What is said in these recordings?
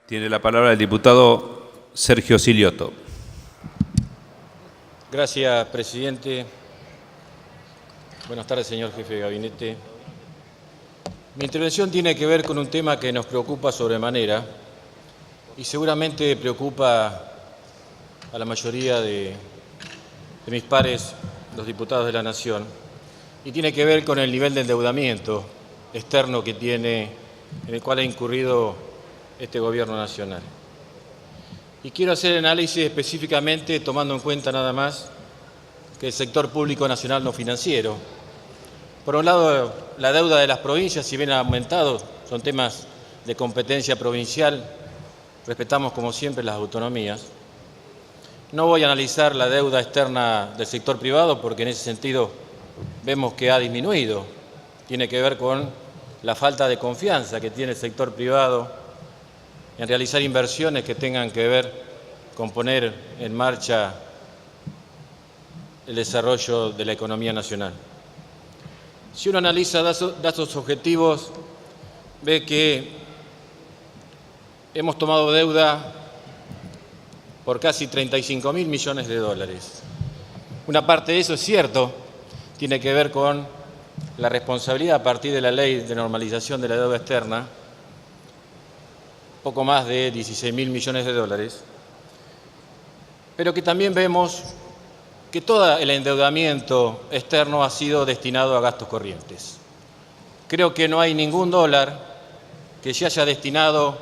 Tiene la palabra el diputado Sergio Silioto. Gracias, presidente. Buenas tardes, señor jefe de gabinete. Mi intervención tiene que ver con un tema que nos preocupa sobremanera y seguramente preocupa a la mayoría de mis pares, los diputados de la Nación, y tiene que ver con el nivel de endeudamiento externo que tiene, en el cual ha incurrido este Gobierno nacional. Y quiero hacer el análisis específicamente tomando en cuenta nada más que el sector público nacional no financiero. Por un lado, la deuda de las provincias, si bien ha aumentado, son temas de competencia provincial, respetamos como siempre las autonomías. No voy a analizar la deuda externa del sector privado porque en ese sentido vemos que ha disminuido. Tiene que ver con la falta de confianza que tiene el sector privado en realizar inversiones que tengan que ver con poner en marcha el desarrollo de la economía nacional. Si uno analiza datos objetivos, ve que hemos tomado deuda por casi 35.000 millones de dólares. Una parte de eso es cierto, tiene que ver con la responsabilidad a partir de la Ley de Normalización de la Deuda Externa, poco más de 16.000 millones de dólares, pero que también vemos que todo el endeudamiento externo ha sido destinado a gastos corrientes. Creo que no hay ningún dólar que se haya destinado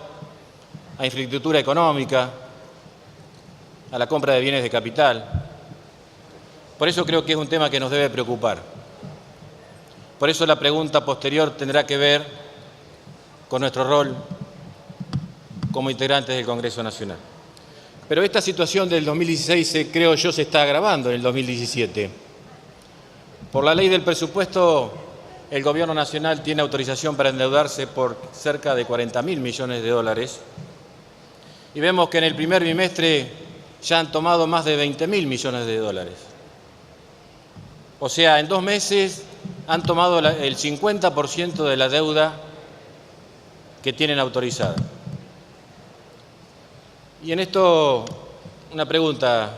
a infraestructura económica, a la compra de bienes de capital. Por eso creo que es un tema que nos debe preocupar. Por eso la pregunta posterior tendrá que ver con nuestro rol como integrantes del Congreso Nacional. Pero esta situación del 2016, creo yo, se está agravando en el 2017. Por la ley del presupuesto, el Gobierno Nacional tiene autorización para endeudarse por cerca de 40.000 millones de dólares. Y vemos que en el primer bimestre ya han tomado más de 20.000 millones de dólares. O sea, en 2 meses han tomado el 50% de la deuda que tienen autorizada. Y en esto, una pregunta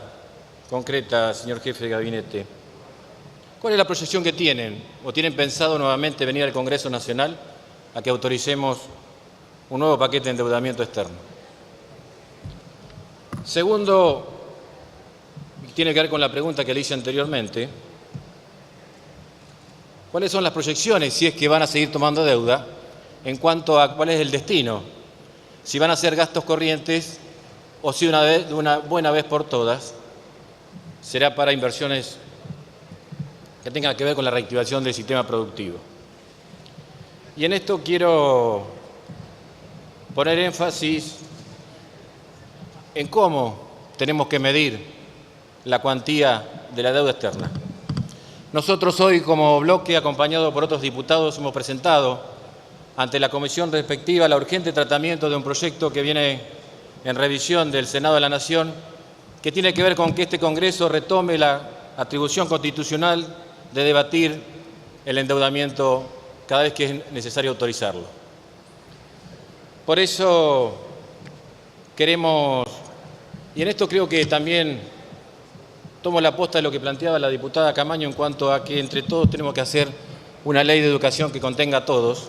concreta, señor jefe de gabinete. ¿Cuál es la proyección que tienen? ¿O tienen pensado nuevamente venir al Congreso Nacional a que autoricemos un nuevo paquete de endeudamiento externo? Segundo, tiene que ver con la pregunta que le hice anteriormente. ¿Cuáles son las proyecciones, si es que van a seguir tomando deuda, en cuanto a cuál es el destino? Si van a ser gastos corrientes o si de una buena vez por todas será para inversiones que tengan que ver con la reactivación del sistema productivo. Y en esto quiero poner énfasis en cómo tenemos que medir la cuantía de la deuda externa. Nosotros hoy, como bloque, acompañado por otros diputados, hemos presentado ante la comisión respectiva la urgente tratamiento de un proyecto que viene en revisión del Senado de la Nación, que tiene que ver con que este Congreso retome la atribución constitucional de debatir el endeudamiento cada vez que es necesario autorizarlo. Por eso queremos, y en esto creo que también tomo la posta de lo que planteaba la diputada Camaño en cuanto a que entre todos tenemos que hacer una ley de educación que contenga a todos.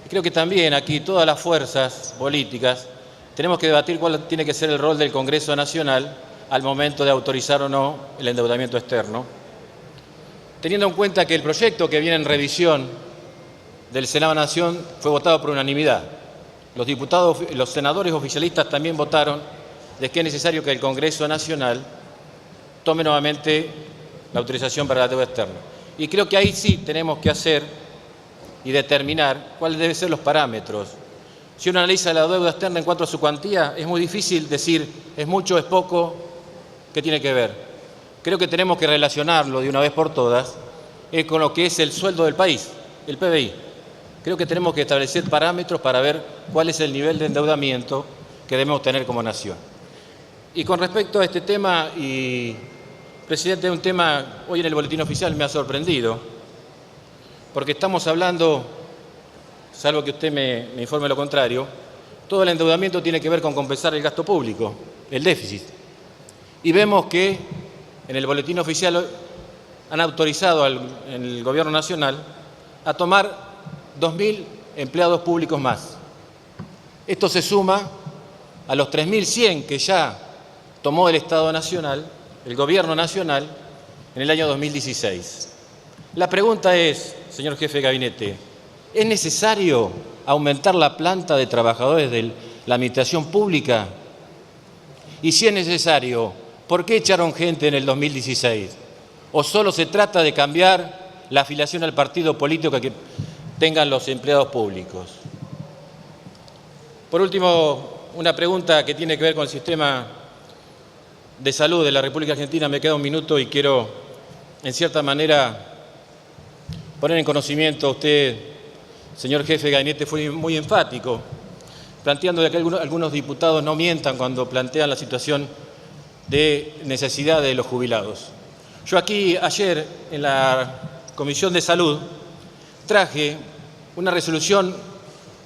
Y creo que también aquí todas las fuerzas políticas tenemos que debatir cuál tiene que ser el rol del Congreso Nacional al momento de autorizar o no el endeudamiento externo, teniendo en cuenta que el proyecto que viene en revisión del Senado de la Nación fue votado por unanimidad. Los senadores oficialistas también votaron de que es necesario que el Congreso Nacional tome nuevamente la autorización para la deuda externa. Y creo que ahí sí tenemos que hacer y determinar cuáles deben ser los parámetros. Si uno analiza la deuda externa en cuanto a su cuantía, es muy difícil decir es mucho, es poco, ¿qué tiene que ver? Creo que tenemos que relacionarlo de una vez por todas con lo que es el sueldo del país, el PBI. Creo que tenemos que establecer parámetros para ver cuál es el nivel de endeudamiento que debemos tener como nación. Y con respecto a este tema, presidente, un tema hoy en el boletín oficial me ha sorprendido, porque estamos hablando, salvo que usted me informe lo contrario, todo el endeudamiento tiene que ver con compensar el gasto público, el déficit. Y vemos que en el boletín oficial han autorizado en el Gobierno Nacional a tomar 2.000 empleados públicos más. Esto se suma a los 3.100 que ya tomó el Estado Nacional, el Gobierno Nacional, en el año 2016. La pregunta es, señor jefe de gabinete, ¿es necesario aumentar la planta de trabajadores de la administración pública? Y si es necesario, ¿por qué echaron gente en el 2016? ¿O solo se trata de cambiar la afiliación al partido político que tengan los empleados públicos? Por último, una pregunta que tiene que ver con el sistema de salud de la República Argentina. Me queda un minuto y quiero, en cierta manera, poner en conocimiento a usted, señor jefe de gabinete, fue muy enfático, planteando de que algunos diputados no mientan cuando plantean la situación de necesidad de los jubilados. Yo aquí, ayer, en la Comisión de Salud, traje una resolución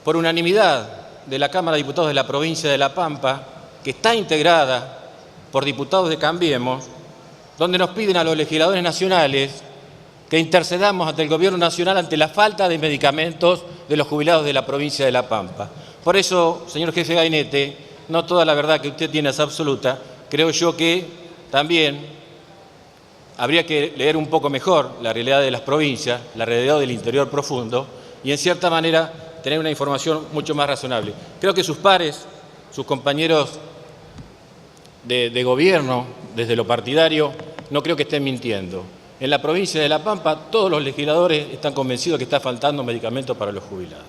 por unanimidad de la Cámara de Diputados de la provincia de La Pampa, que está integrada por diputados de Cambiemos, donde nos piden a los legisladores nacionales que intercedamos ante el Gobierno Nacional ante la falta de medicamentos de los jubilados de la provincia de La Pampa. Por eso, señor jefe de gabinete, no toda la verdad que usted tiene es absoluta. Creo yo que también habría que leer un poco mejor la realidad de las provincias, la realidad del interior profundo, y en cierta manera tener una información mucho más razonable. Creo que sus pares, sus compañeros de gobierno, desde lo partidario, no creo que estén mintiendo. En la provincia de La Pampa, todos los legisladores están convencidos que está faltando medicamentos para los jubilados.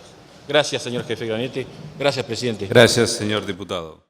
Gracias, señor jefe de gabinete. Gracias, presidente. Gracias, señor diputado.